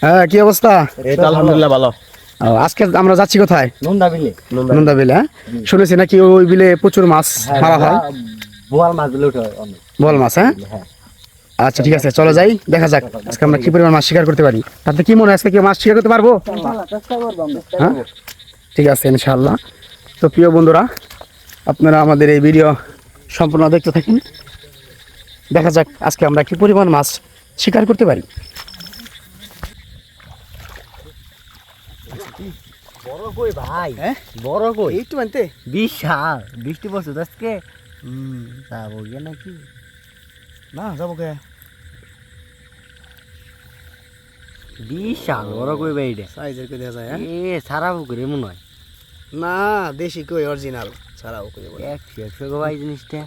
হ্যাঁ, কি অবস্থা? এই তো আলহামদুলিল্লাহ ভালো। আজকে আমরা যাচ্ছি কোথায়? নন্দা বিলে। নন্দা বিলে। হ্যাঁ, শুনেছি নাকি ওই বিলে প্রচুর মাছ মারা হয়। বোয়াল মাছ গুলো ওঠে অনেক। বোয়াল মাছ? হ্যাঁ, আচ্ছা ঠিক আছে, চলো যাই, দেখা যাক আজকে আমরা কি পরিমাণ মাছ শিকার করতে পারি। তাতে কি মনে হয় আজকে কি মাছ শিকার করতে পারবো? হ্যাঁ, ঠিক আছে ইনশাআল্লাহ। তো প্রিয় বন্ধুরা, আপনারা আমাদের এই ভিডিও সম্পূর্ণ দেখতে থাকেন, দেখা যাক আজকে আমরা কি পরিমাণ মাছ শিকার করতে পারি। বড় কই ভাই? হ্যাঁ, বড় কই? এই তো আনতে বিশাল বৃষ্টি পড়ছে তো আজকে। যাবো গিয়ে নাকি? না, যাবো কে? বিশাল বড় কই ভাই এটা। সাইজের কই দেখা যায়? হ্যাঁ, এ সারা পুকুরে মনে হয়। না, দেশি কই অরিজিনাল ছাড়াও কই বলে। 100 গো ভাই জিনিসটা।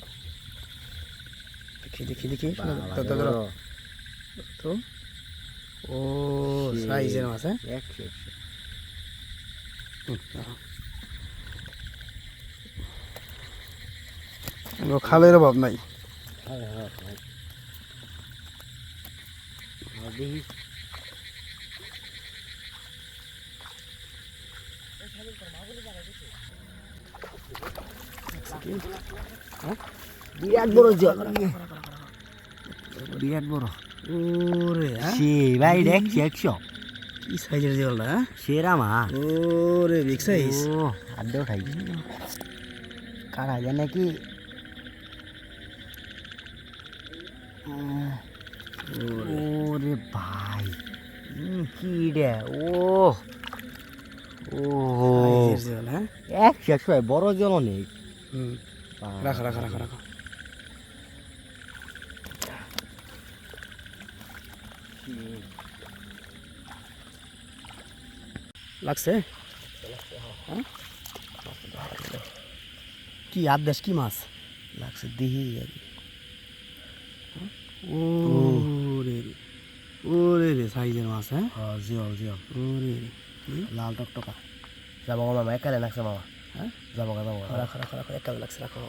দেখি দেখি দেখি বাবা, তো বড়। তো ও সাইজের মাছ। হ্যাঁ, 100 খালের অভাব নাই। দেখি বিরাট বড় জল, বিরাট বড়। ওরে সে ভাই 100 কি সাইজের জল না? সেরা মা। ওরে বিগ সাইজ। ও আড্ডা উঠাই কারা যায় নাকি? ওরে ভাই কি রে! ও ও সাইজের জল। হ্যাঁ, 100 বড় জল অনেক। রাখো রাখো রাখো রাখো। লাগছে? হ্যাঁ? কি আদেশ, কি মাছ লাগছে দেখি। ওরে ওরে রে সাইজের মাছ। হ্যাঁ, জিও জিও ওরে লাল টকটকা। যাবো মামা একালে লাগছে মামা। হ্যাঁ, যাবো যাবো রাখো রাখো রাখো, একালে লাগছে, রাখো,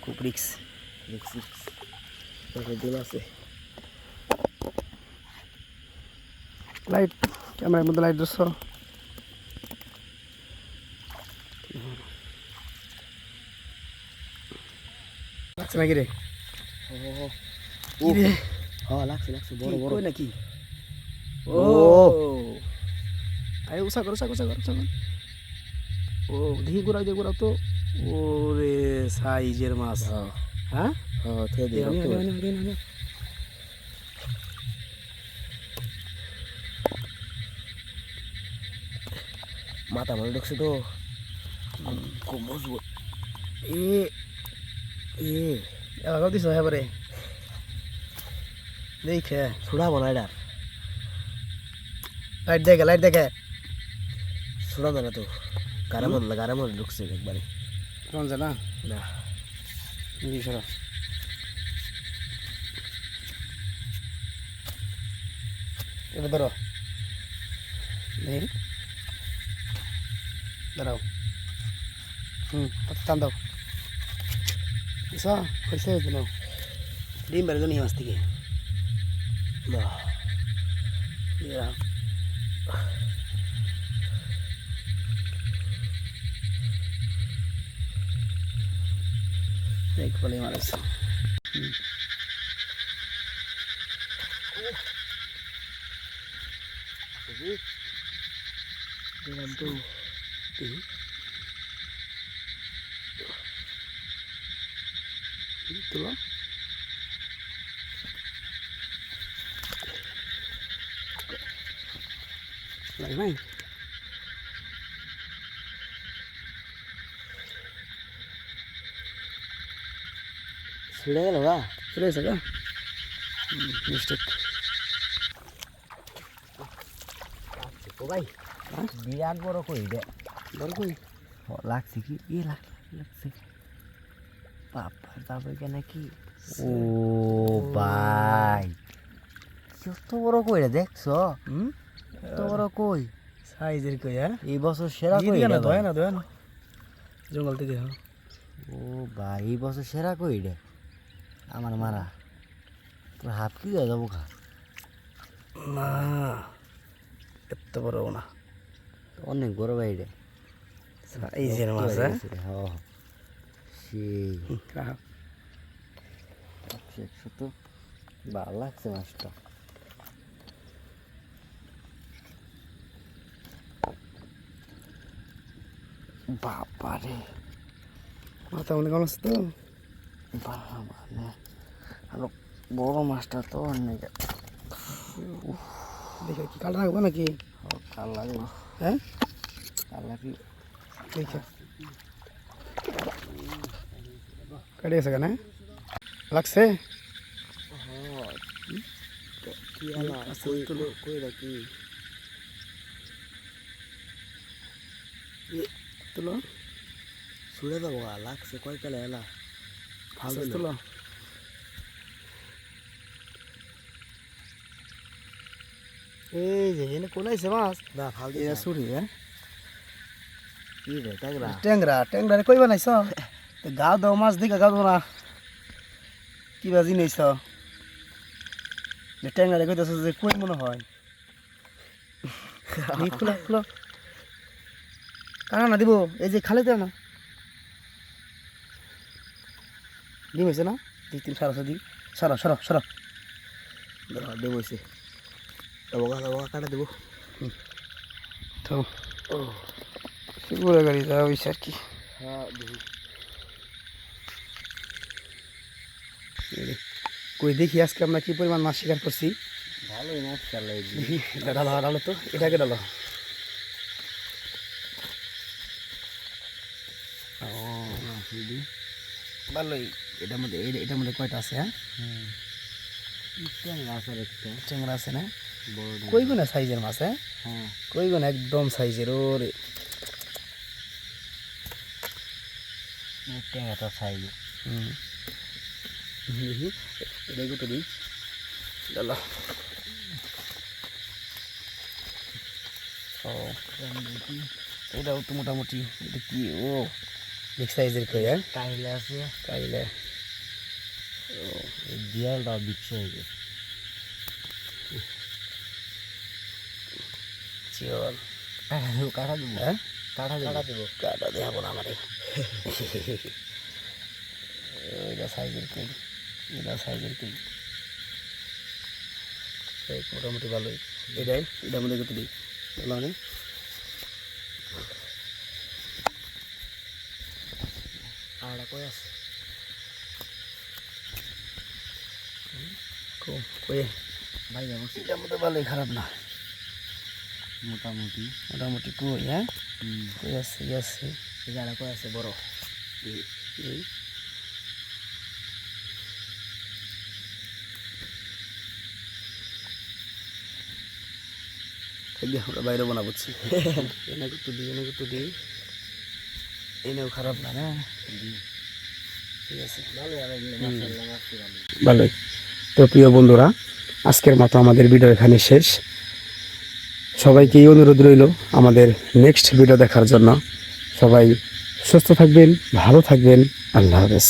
খুব রিক্স। দিন আছে। লাইট, ক্যামেরার মধ্যে লাইট ধরছো? লাগছে নাকি রে? কি রে? হ্যাঁ লাগছে লাগছে বড় বড় কই নাকি? ও আরে উষা করো, উষা করো, উষা করো, উষা করো। ও দেখি, ঘোরাও দিয়ে ঘোরাও তো। ওরে সাইজের মাছ। হ্যাঁ হ্যাঁ, হ্যাঁ থেকে দিই আনি, আনি, আনি, আনি, আনি। মাথা মনে ঢুকছে তো খুব মজবুত। এ এ এলাকাও দিছ এবারে দেখে। ছুড়াবো না এটা, লাইট দেখে, লাইট দেখে। ছুড়াবো না তো। গাড়ে মধ্যে ঢুকছে একবারে। কেমন জানা না সরা এবার ধরো, দেখি, দাঁড়াও। টান দাও। বুঝছ হয়েছে যেন ডিম বেড়ে জানি মাছ থেকে। দেখ বলে মাছ। দিলাম তো। তুলো লাগে নাই? ছিঁড়ে গেল গা। চলে গেছে গা? মিস্টেক। ও ভাই বিরাট বড় কই রে। বড় কই? লাগছে কি? লাগছে বাবা, তারপরে কেন কি? ও ভাই কত বড় কই রে, দেখছো? কত বড় কই, সাইজের কই। হ্যাঁ, এই বছর সেরা কই রে। দয়া না, দয়া না, জঙ্গল থেকে। হ্যাঁ, ও ভাই এই বছর সেরা কই রে আমার মারা। তোর হাত কি হয়ে যাবো খা না এত বড় না অনেক বড় ভাই রে এই যে মাছ হ্যাঁ সেই একশো তো ভালো লাগছে মাছটা বাবারে মাথা মনে কেমন আছে তো বাবা মানে আরো বড় মাছটা তো অনেক দেখে কি কাল রাখবো নাকি কাল লাগলো হ্যাঁ কাল লাগলো দেখে কাটি গেছে কেন লাগছে কি আলা কই রাখি তুলো ছুড়ে দেবো লাগছে কয় কালে এলা ফাল তুলো এই যে এনে কোন আইছে মাছ না ফাল এটা দিয়ে ছুরি হ্যাঁ কি রে ট্যাংরা ট্যাংরা ট্যাংরা কই বানাইছ গাও দাও মাছ দিকে গাও দাও না কি বাজি নেইছ ট্যাংরা কইতেছ যে কই মনে হয় খুলো খুলো কানা না দিব এই যে খালে দেও না ডিম হয়েছে না দুই তিন সারা দি সরো সরো সরো দেবইছে দেবো কাটা দেবো তো শিবুরা গাড়ি যাওয়া হয়েছে আর কি হ্যাঁ দেখি কই দেখি আজকে আমরা কি পরিমাণ মাছ শিকার করছি ভালোই মাছ চালাই দেখি ডালো ডালো তো এটাকে ডালো ভালোই এটার মধ্যে কয়টা আছে হ্যাঁ ট্যাংরা আছে একটা ট্যাংরা আছে না বড় কই গুণা সাইজের মাছ হ্যাঁ হ্যাঁ কই গুণা একদম সাইজের ওরে ট্যাংরা তো সাইজ দেখি এটাই কত দিই ডালো ও এটাও তো মোটামুটি এটা কি ও বিগ সাইজের কই হ্যাঁ কাইলে আছে কাইলে দিয়ালটা বিচ্ছে হয়ে গেছে চিওল কাটা দেবো হ্যাঁ কাটা দেবো কাটা দেখাবো না আমারে এটা সাইজের কই এটা সাইজের কই মোটামুটি ভালোই এটার মধ্যে কত দিই বলো না আড়া কই আছে কই ভাই যাবো এটার মধ্যে ভালোই খারাপ না মোটামুটি মোটামুটি কই হ্যাঁ কই আছে আছে এই আড়া কই আছে বড় এই আমরা বাইরে বানা বুঝছি এনে কত দিই এনেও খারাপ না না ঠিক আছে ভালোই তো প্রিয় বন্ধুরা আজকের মতো আমাদের ভিডিও এখানে শেষ সবাইকে এই অনুরোধ রইল আমাদের নেক্সট ভিডিও দেখার জন্য সবাই সুস্থ থাকবেন ভালো থাকবেন আল্লাহ হাফেজ